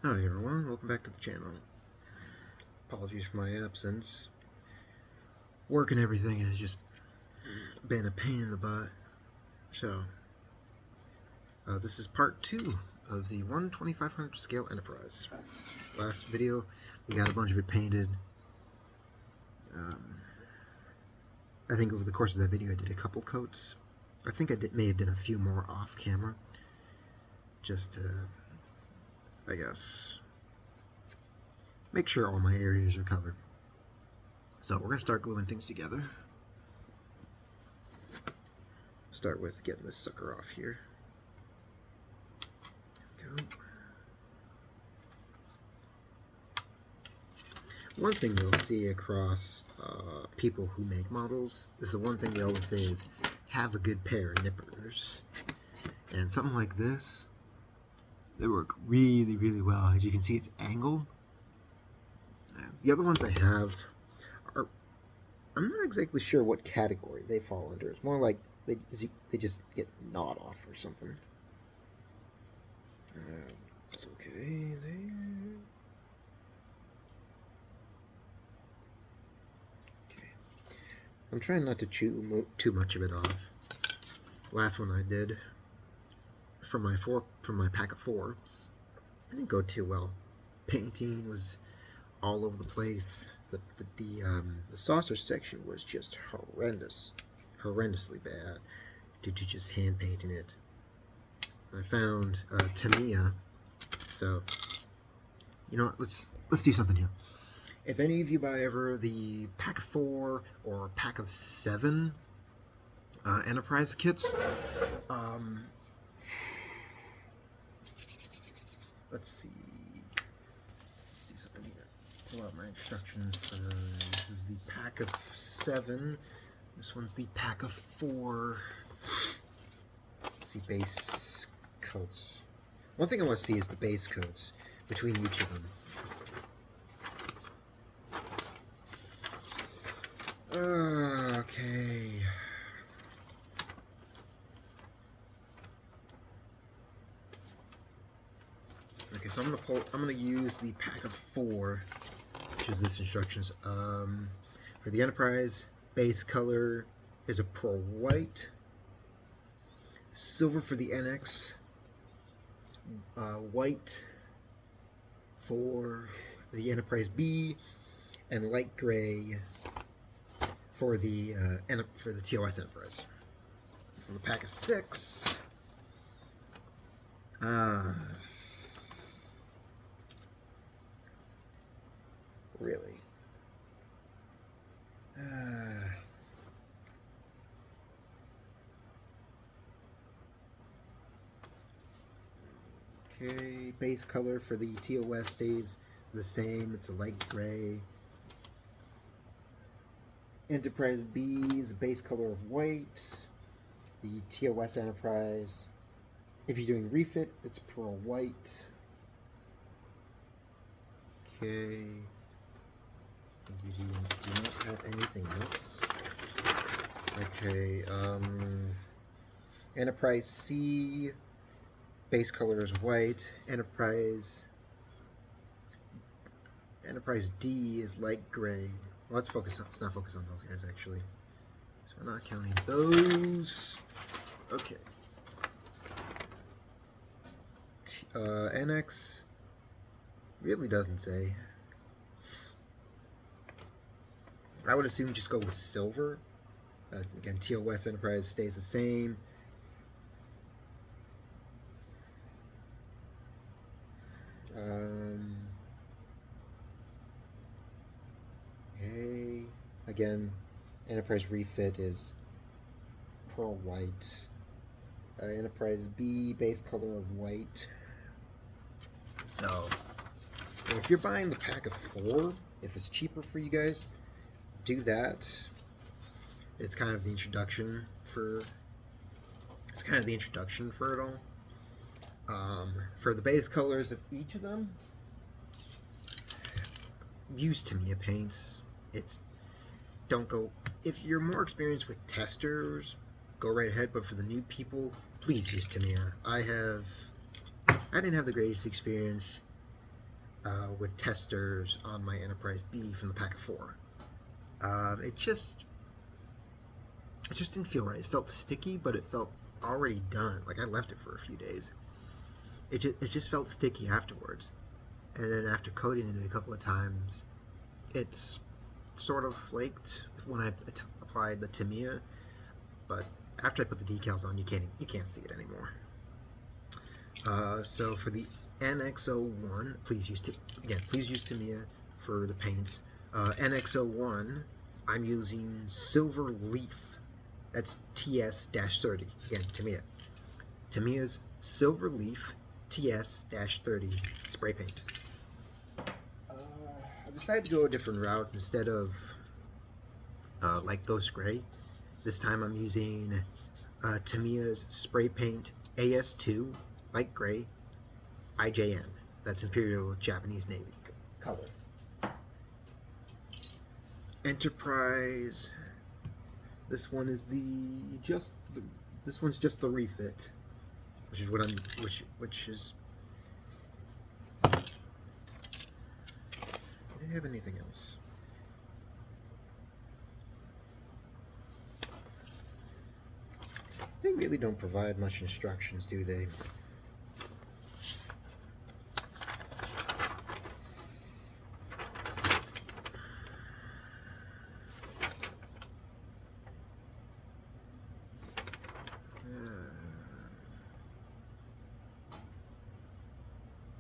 Howdy everyone, welcome back to the channel. Apologies for my absence. Work and everything has just been a pain in the butt. So, this is part 2 of the 1/2500 scale Enterprise. Last video, we got a bunch of it painted. I think over the course of that video I did a couple coats. I think I may have done a few more off camera. Just to, I guess, make sure all my areas are covered. So we're going to start gluing things together. Start with getting this sucker off here. There we go. One thing you'll see across people who make models is the one thing they always say is have a good pair of nippers. And something like this, they work really, really well. As you can see, it's angled. The other ones I have are, I'm not exactly sure what category they fall under. It's more like they just get gnawed off or something. It's okay there. Okay. I'm trying not to chew too much of it off. Last one I did from my pack of 4, it didn't go too well. Painting was all over the place. The saucer section was just horrendously bad due to just hand painting it. I found Tamiya, so you know what? Let's do something here. If any of you buy ever the pack of 4 or pack of 7 Enterprise kits, let's see. Let's do something here. Pull out my instructions for this is the pack of 7. This one's the pack of 4. Let's see, base coats. One thing I want to see is the base coats between each of them. Okay. Okay, so I'm gonna use the pack of 4, which is this instructions. For the Enterprise, base color is a pearl white. Silver for the NX. White for the Enterprise B, and light gray for the TOS Enterprise. For the pack of 6. Really? Okay, base color for the TOS stays the same. It's a light gray. Enterprise B's base color of white. The TOS Enterprise, if you're doing refit, it's pearl white. Okay. Do not have anything else. Okay, Enterprise C, base color is white. Enterprise D is light gray. Well, let's not focus on those guys actually. So we're not counting those. Okay. NX really doesn't say. I would assume just go with silver. Again, TOS Enterprise stays the same. Okay. Again, Enterprise Refit is pearl white. Enterprise B, base color of white. So, if you're buying the pack of 4, if it's cheaper for you guys, do that. It's kind of the introduction for it all. For the base colors of each of them, use Tamiya paints. Don't go, if you're more experienced with testers, go right ahead, but for the new people, please use Tamiya. I didn't have the greatest experience with testers on my Enterprise B from the pack of 4. It just didn't feel right. It felt sticky, but it felt already done. Like I left it for a few days. It just felt sticky afterwards. And then after coating it a couple of times, it's sort of flaked when I applied the Tamiya. But after I put the decals on, you can't see it anymore. So for the NX01, please use Tamiya for the paints. NX01, I'm using Silver Leaf. That's TS-30. Again, Tamiya. Tamiya's Silver Leaf TS-30 spray paint. I decided to go a different route instead of like Ghost Gray. This time I'm using Tamiya's spray paint AS2 light gray IJN. That's Imperial Japanese Navy color. Enterprise. This one is this one's just the refit, which is what which is. Do you have anything else? They really don't provide much instructions, do they?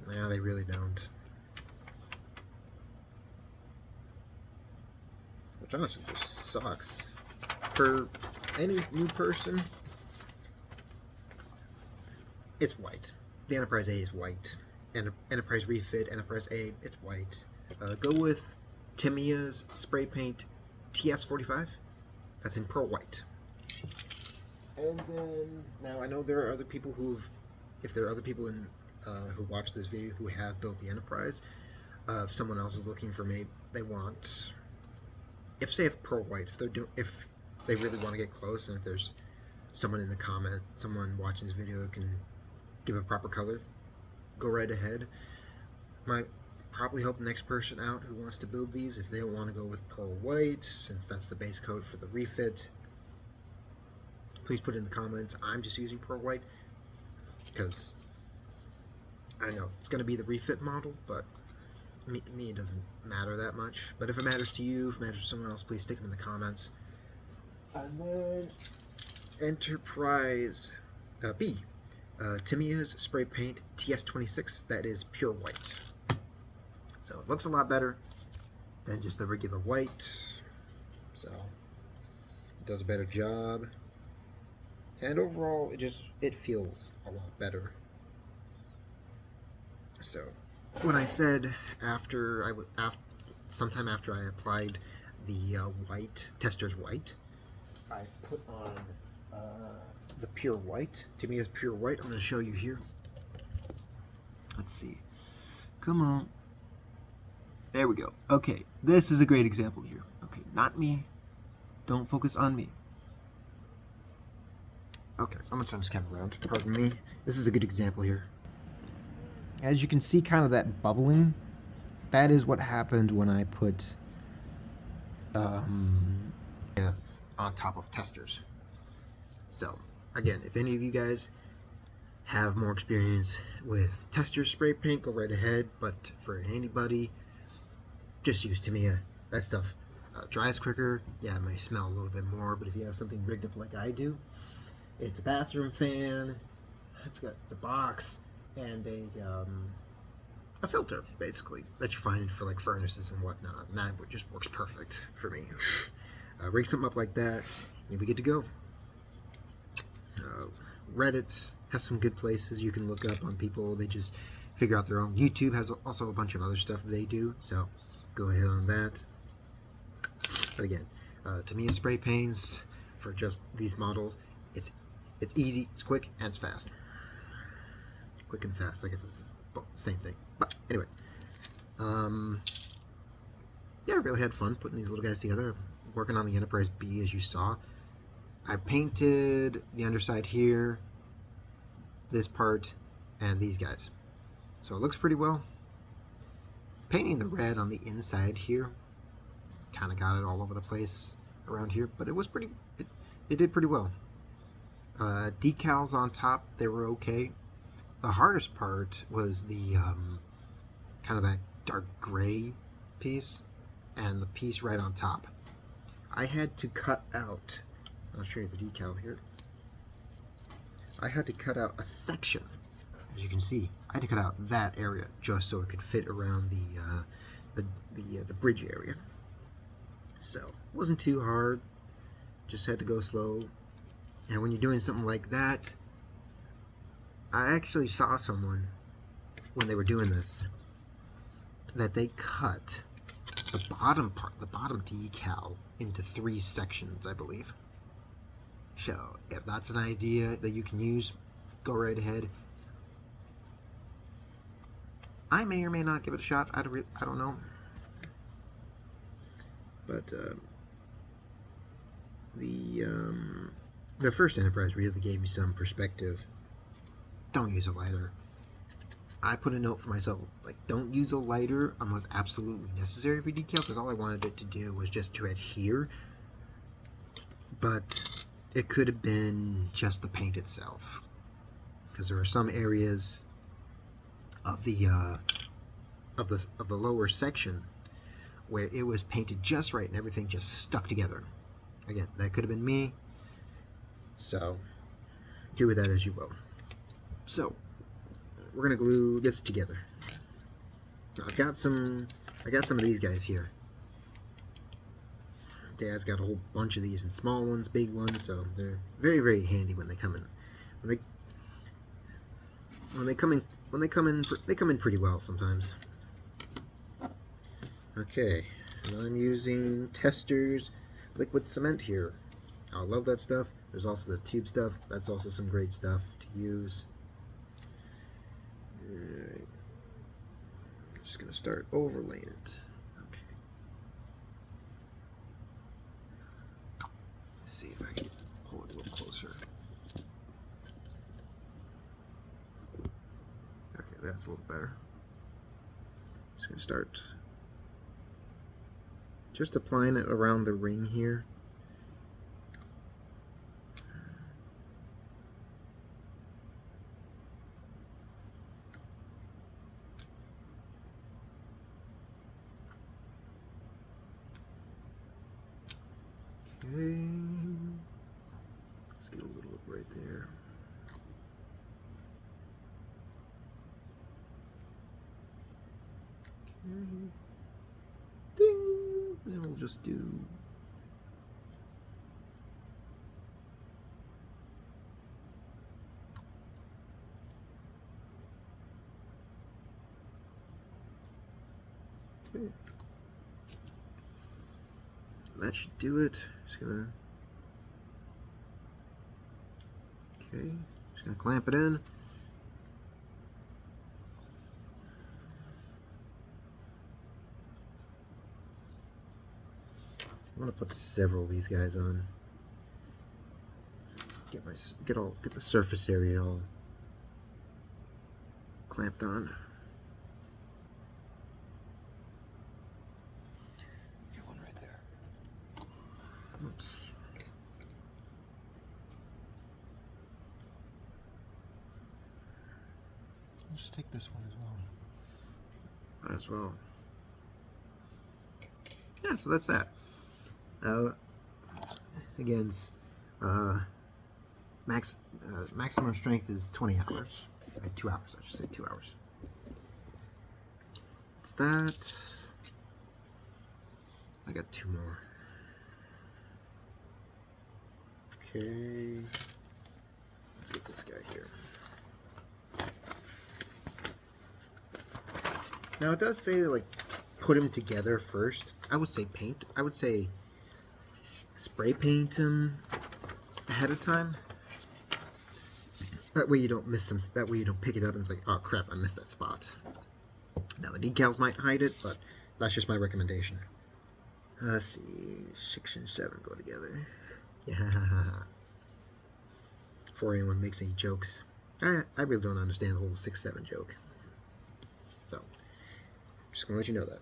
No, they really don't. Which honestly just sucks. For any new person, it's white. The Enterprise A is white. Enterprise Refit, Enterprise A, it's white. Go with Tamiya's spray paint TS-45. That's in pearl white. And then, now I know there are other people if there are other people who watch this video who have built the Enterprise, if someone else is looking for they want, if pearl white, if they really want to get close, and if there's someone watching this video that can give a proper color, go right ahead. Might probably help the next person out who wants to build these if they don't want to go with pearl white, since that's the base coat for the refit. Please put in the comments, I'm just using pearl white, because I know it's going to be the refit model, but me it doesn't matter that much. But if it matters to you, if it matters to someone else, please stick them in the comments. And then Enterprise B. Tamiya's spray paint TS-26, that is pure white. So it looks a lot better than just the regular white. So it does a better job. And overall, it feels a lot better. So when I said sometime after I applied the white, Tester's white, I put on the pure white. Tamiya's pure white. I'm going to show you here. Let's see. Come on. There we go. Okay, this is a great example here. Okay, not me. Don't focus on me. Okay, I'm going to turn this camera around. Pardon me. This is a good example here. As you can see, kind of that bubbling, that is what happened when I put on top of testers. So again, if any of you guys have more experience with tester spray paint, go right ahead. But for anybody, just use Tamiya. That stuff dries quicker. Yeah, it may smell a little bit more, but if you have something rigged up like I do, it's a bathroom fan. It's a box and a filter, basically, that you find for like furnaces and whatnot. And that just works perfect for me. Rig something up like that, you'll be good to go. Reddit has some good places you can look up on people. They just figure out their own. YouTube has also a bunch of other stuff that they do, so go ahead on that. But again, Tamiya spray paints for just these models, it's easy, it's quick, and it's fast. Quick and fast, I guess it's both the same thing. But anyway, yeah, I really had fun putting these little guys together, working on the Enterprise B, as you saw. I painted the underside here, this part, and these guys. So it looks pretty well. Painting the red on the inside here kind of got it all over the place around here, but it was pretty, it did pretty well. Decals on top, they were okay. The hardest part was the kind of that dark gray piece and the piece right on top. I had to cut out, I'll show you the decal here. I had to cut out a section, as you can see. I had to cut out that area just so it could fit around the bridge area. So it wasn't too hard, just had to go slow. And when you're doing something like that, I actually saw someone when they were doing this that they cut the bottom part, the bottom decal, into 3 sections, I believe. So if that's an idea that you can use, go right ahead. I may or may not give it a shot. I don't know. But the first Enterprise really gave me some perspective. Don't use a lighter. I put a note for myself, like, don't use a lighter unless absolutely necessary for decal, because all I wanted it to do was just to adhere. But it could have been just the paint itself, because there were some areas of the lower section where it was painted just right and everything just stuck together. Again, that could have been me. So do with that as you will. So we're gonna glue this together. Now, I got some of these guys here. Dad's got a whole bunch of these, and small ones, big ones, so they're very, very handy when they come in. When they come in pretty well sometimes. Okay, and I'm using Testors liquid cement here. I love that stuff. There's also the tube stuff. That's also some great stuff to use. Alright. I'm just gonna start overlaying it. Okay. Let's see if I can pull it a little closer. Okay, that's a little better. Just gonna start just applying it around the ring here. Okay, let's get a little right there. Okay. Ding! Then we'll just do okay. That should do it. Just gonna just gonna clamp it in. I'm gonna put several of these guys on. Get the surface area all clamped on. Got one right there. Oops. I'll just take this one as well. Might as well. Yeah, so that's that. Again, maximum strength is 20 hours. 2 hours, I should say 2 hours. It's that. I got 2 more. Okay. Let's get this guy here. Now it does say, like, put them together first. I would say paint. I would say spray paint them ahead of time. That way you don't miss them. That way you don't pick it up and it's like, oh crap, I missed that spot. Now the decals might hide it, but that's just my recommendation. Let's see, 6 and 7 go together. Yeah. Before anyone makes any jokes, I really don't understand the whole 6-7 joke. So Just gonna let you know that.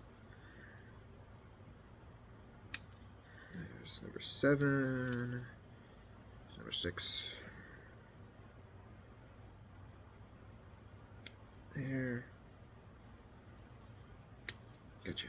There's number 7. Number 6. There. Gotcha.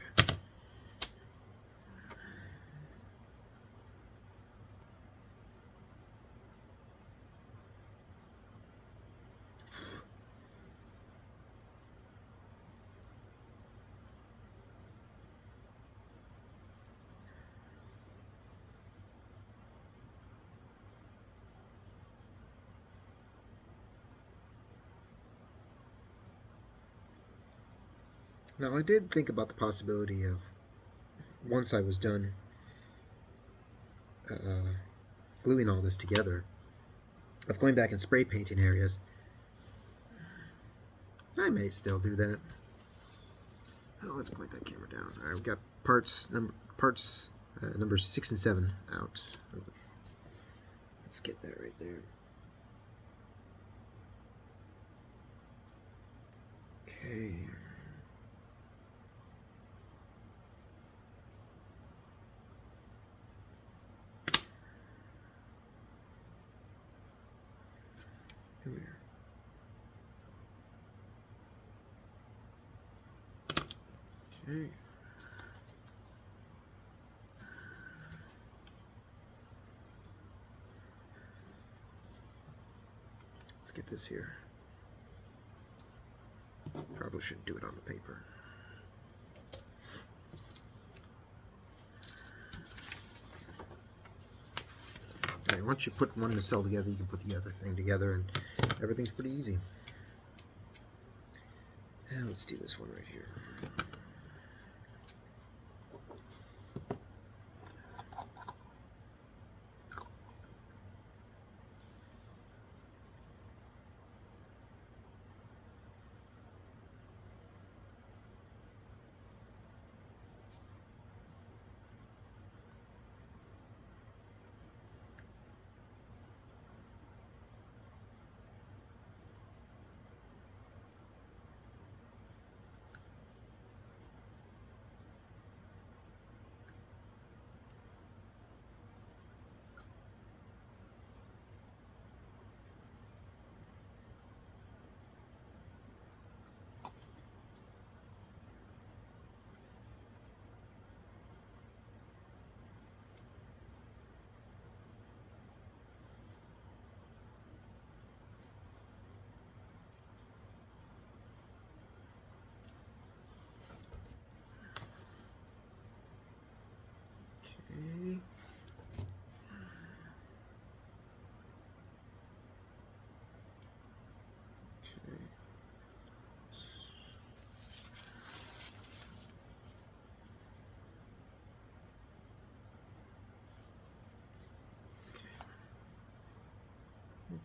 Now, I did think about the possibility of, once I was done gluing all this together, of going back and spray painting areas. I may still do that. Oh, let's point that camera down. All right, we've got parts numbers 6 and 7 out. Let's get that right there. Okay. Come here. Okay. Let's get this here. Probably shouldn't do it on the paper. Alright, once you put one cell together, you can put the other thing together, and everything's pretty easy. And let's do this one right here. Okay.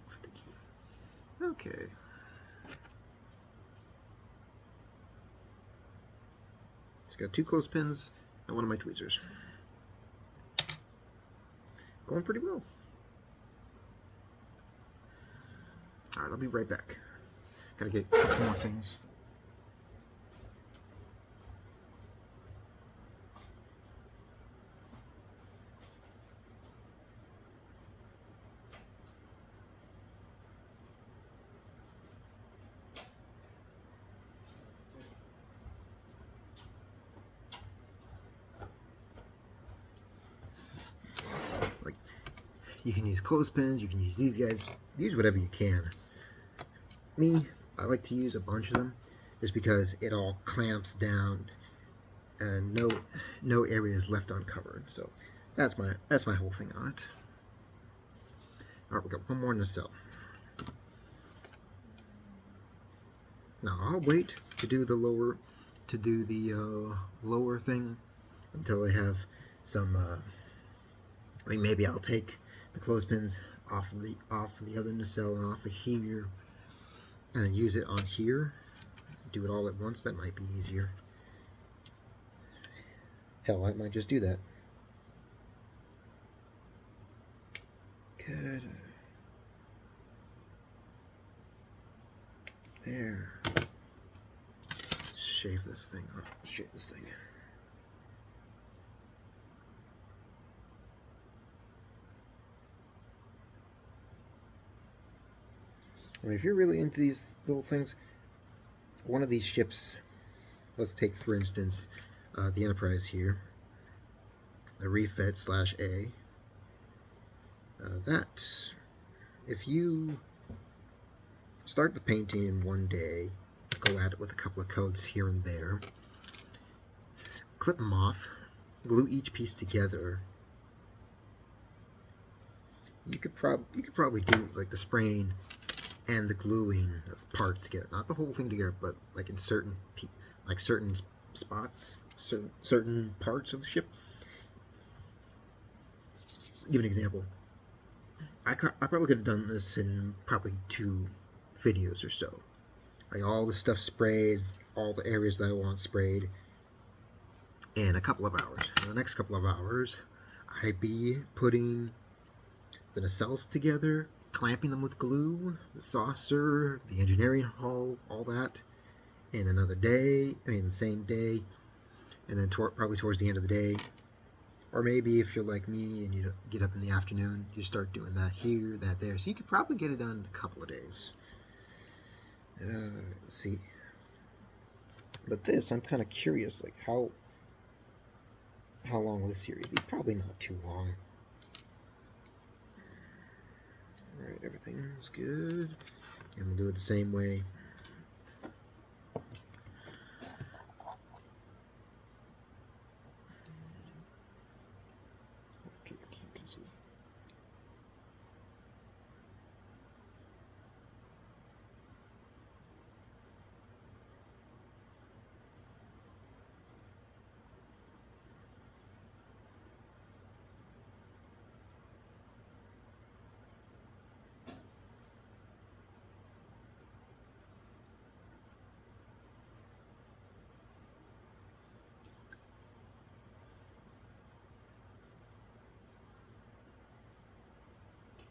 Sticky. Okay. Just got 2 clothespins and one of my tweezers. Going pretty well. Alright, I'll be right back. Gotta get a couple more things. You can use clothespins, you can use these guys, use whatever you can. Me, I like to use a bunch of them just because it all clamps down and no area is left uncovered. So that's my whole thing on it. Alright, we got one more nacelle. Now I'll wait to do the lower thing until I have some I mean, maybe I'll take the clothespins off of the other nacelle and off of here, and then use it on here. Do it all at once. That might be easier. Hell, I might just do that. Good. There. shave this thing. Let's shave this thing. I mean, if you're really into these little things, one of these ships, let's take for instance the Enterprise here, the Refit /A. That, if you start the painting in one day, go at it with a couple of coats here and there, clip them off, glue each piece together. You could probably do like the spraying and the gluing of parts together, not the whole thing together, but like in certain spots, certain parts of the ship. Give an example. I probably could have done this in probably 2 videos or so. Like all the stuff sprayed, all the areas that I want sprayed, in a couple of hours. In the next couple of hours, I'd be putting the nacelles together, clamping them with glue, the saucer, the engineering hull, all that, in another day, the same day, and then probably towards the end of the day. Or maybe if you're like me and you get up in the afternoon, you start doing that here, that there. So you could probably get it done in a couple of days. Let's see. But this, I'm kind of curious, like how long will this series be? Probably not too long. Alright, everything's good. And we'll do it the same way. Okay, the camera can see.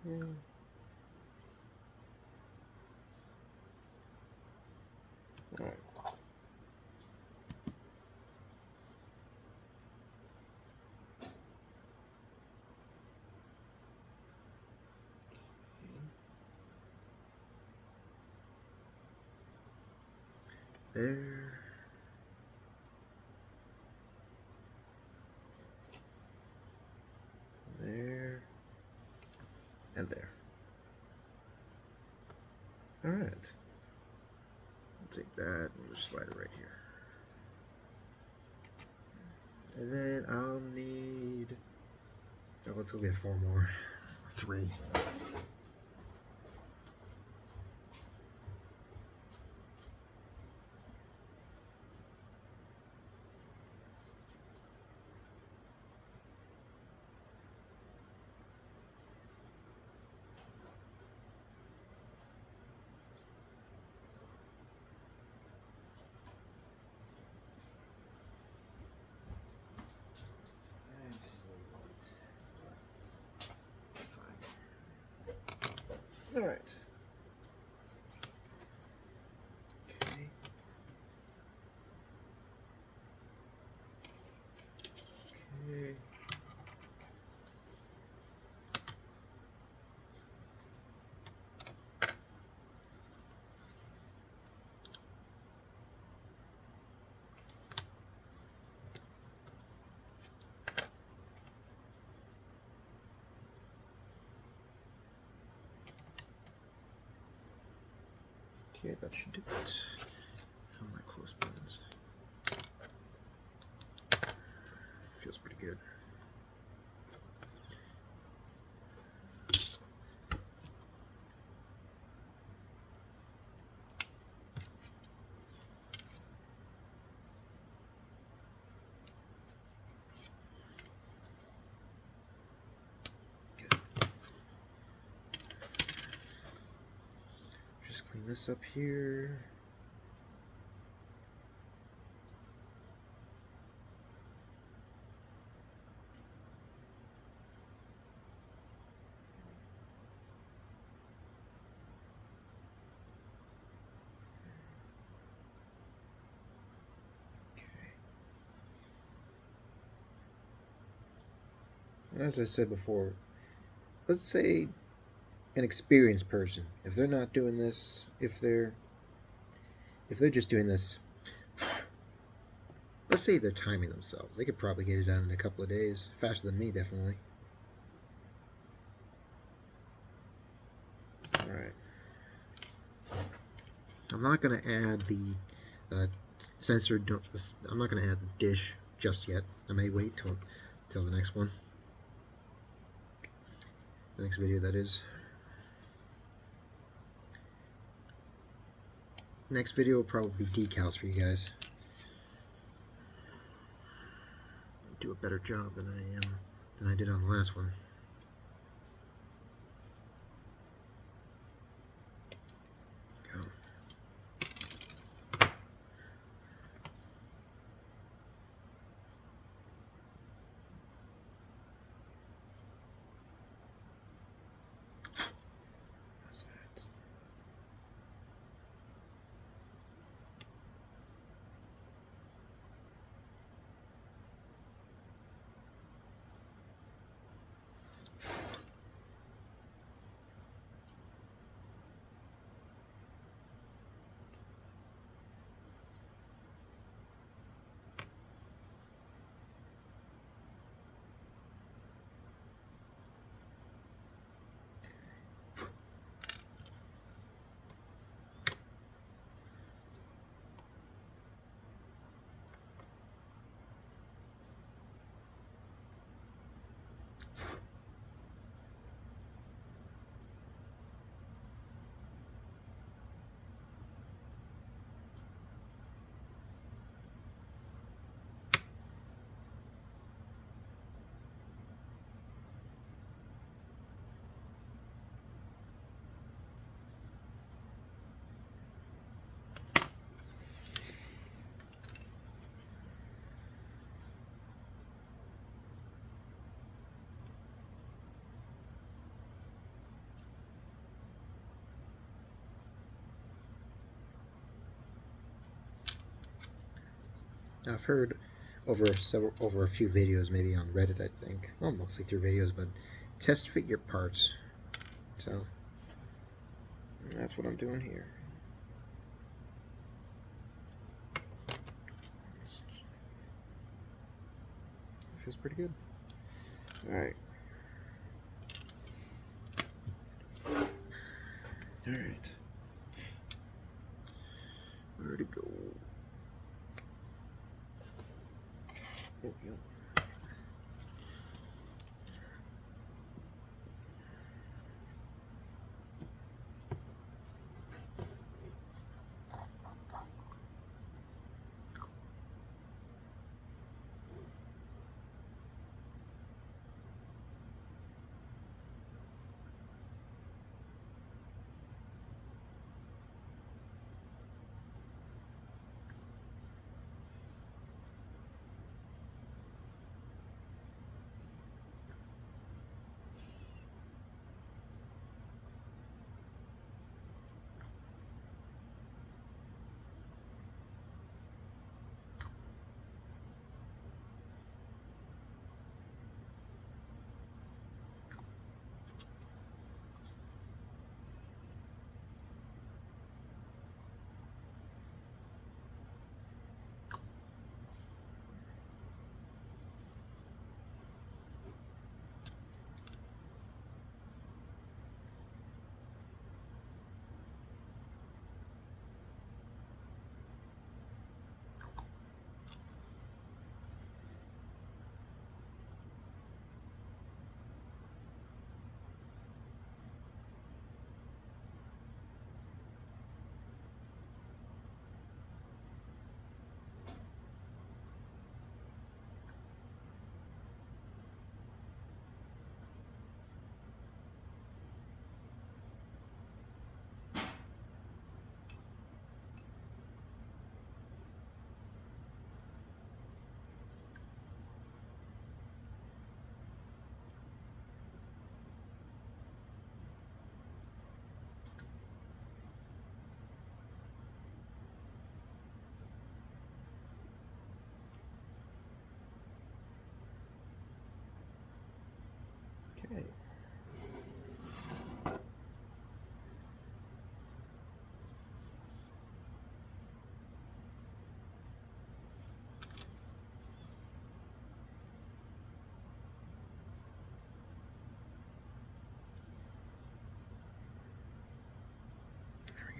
Okay. Alright. There. There. And there. Alright. I'll take that and we'll just slide it right here. And then I'll need... Oh, let's go get 4 more. 3. All right. Okay. Okay. Okay, that should do it. How am I close buttons? Feels pretty good. Good. Just clean this up here. as I said before, let's say an experienced person, if they're not doing this, if they're just doing this, let's say they're timing themselves, they could probably get it done in a couple of days, faster than me, definitely. All right. I'm not going to add the sensor. I'm not going to add the dish just yet. I may wait till the next one. The next video, that is. Next video will probably be decals for you guys. Do a better job than I did on the last one. Go. I've heard over a few videos, maybe on Reddit, I think. Well, mostly through videos, but test fit your parts. So that's what I'm doing here. Feels pretty good. All right. All right. Where to go? There we go.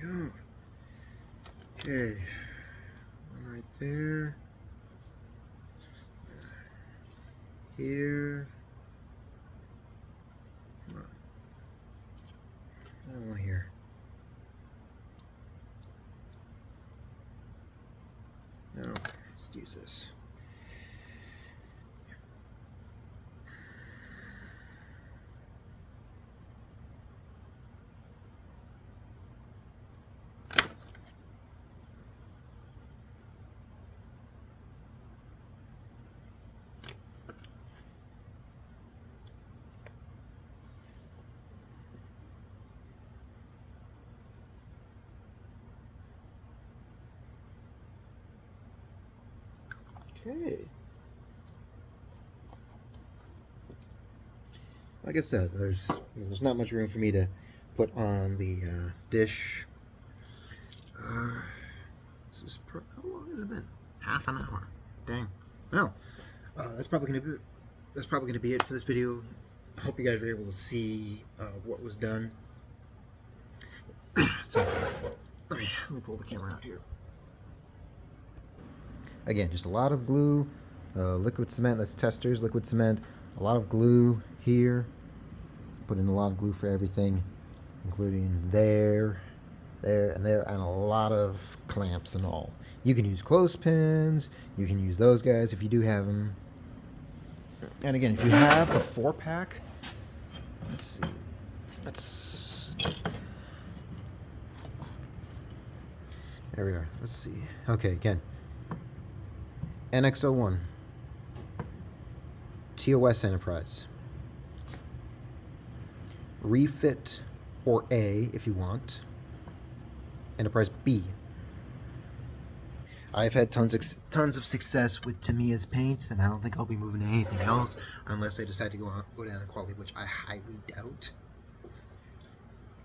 we go. Okay, one right there. Here. Come on. Another one here. No, let's use this. Okay. Like I said, there's not much room for me to put on the dish. This is how long has it been? Half an hour. Dang. Well, that's probably gonna be it for this video. I hope you guys were able to see what was done. So let me pull the camera out here. Again, just a lot of glue, liquid cement. That's testers, liquid cement. A lot of glue here. Put in a lot of glue for everything, including there, and there, and a lot of clamps and all. You can use clothespins. You can use those guys if you do have them. And again, if you have a 4-pack, let's see. There we are. Let's see. Okay, again. NX01. TOS Enterprise. Refit, or A if you want. Enterprise B. I've had tons of success with Tamiya's paints, and I don't think I'll be moving to anything else unless they decide to go down in quality, which I highly doubt.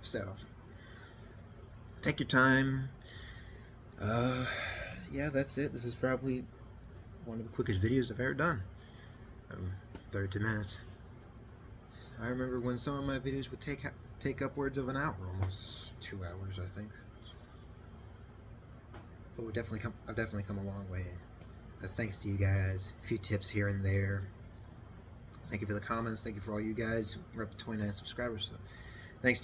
So, take your time. Yeah, that's it. This is probably one of the quickest videos I've ever done. 32 minutes. I remember when some of my videos would take upwards of an hour, almost 2 hours, I think. But I've definitely come a long way. That's thanks to you guys. A few tips here and there. Thank you for the comments. Thank you for all you guys. We're up to 29 subscribers. So thank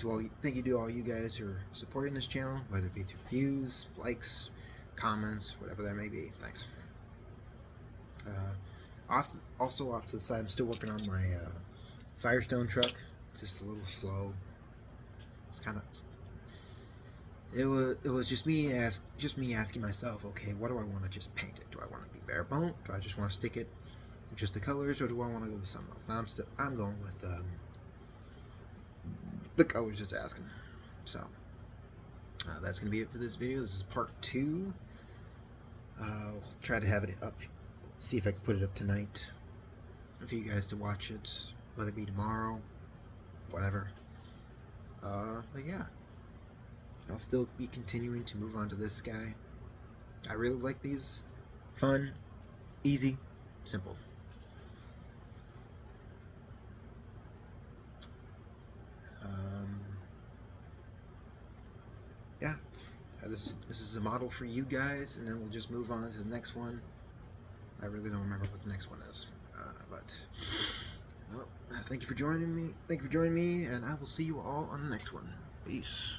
you to all you guys who are supporting this channel, whether it be through views, likes, comments, whatever that may be. Thanks. Also off to the side, I'm still working on my Firestone truck. It's just a little slow. It's kind of. It was just me asking myself, okay, what do I want to just paint it? Do I want to be bare bone? Do I just want to stick it with just the colors, or do I want to go with something else? I'm going with the colors it's asking. So that's gonna be it for this video. This is part 2. I'll try to have it up. See if I can put it up tonight for you guys to watch it, whether it be tomorrow, whatever. But yeah. I'll still be continuing to move on to this guy. I really like these. Fun, easy, simple. Yeah, this is a model for you guys, and then we'll just move on to the next one. I really don't remember what the next one is, but well, thank you for joining me. And I will see you all on the next one. Peace.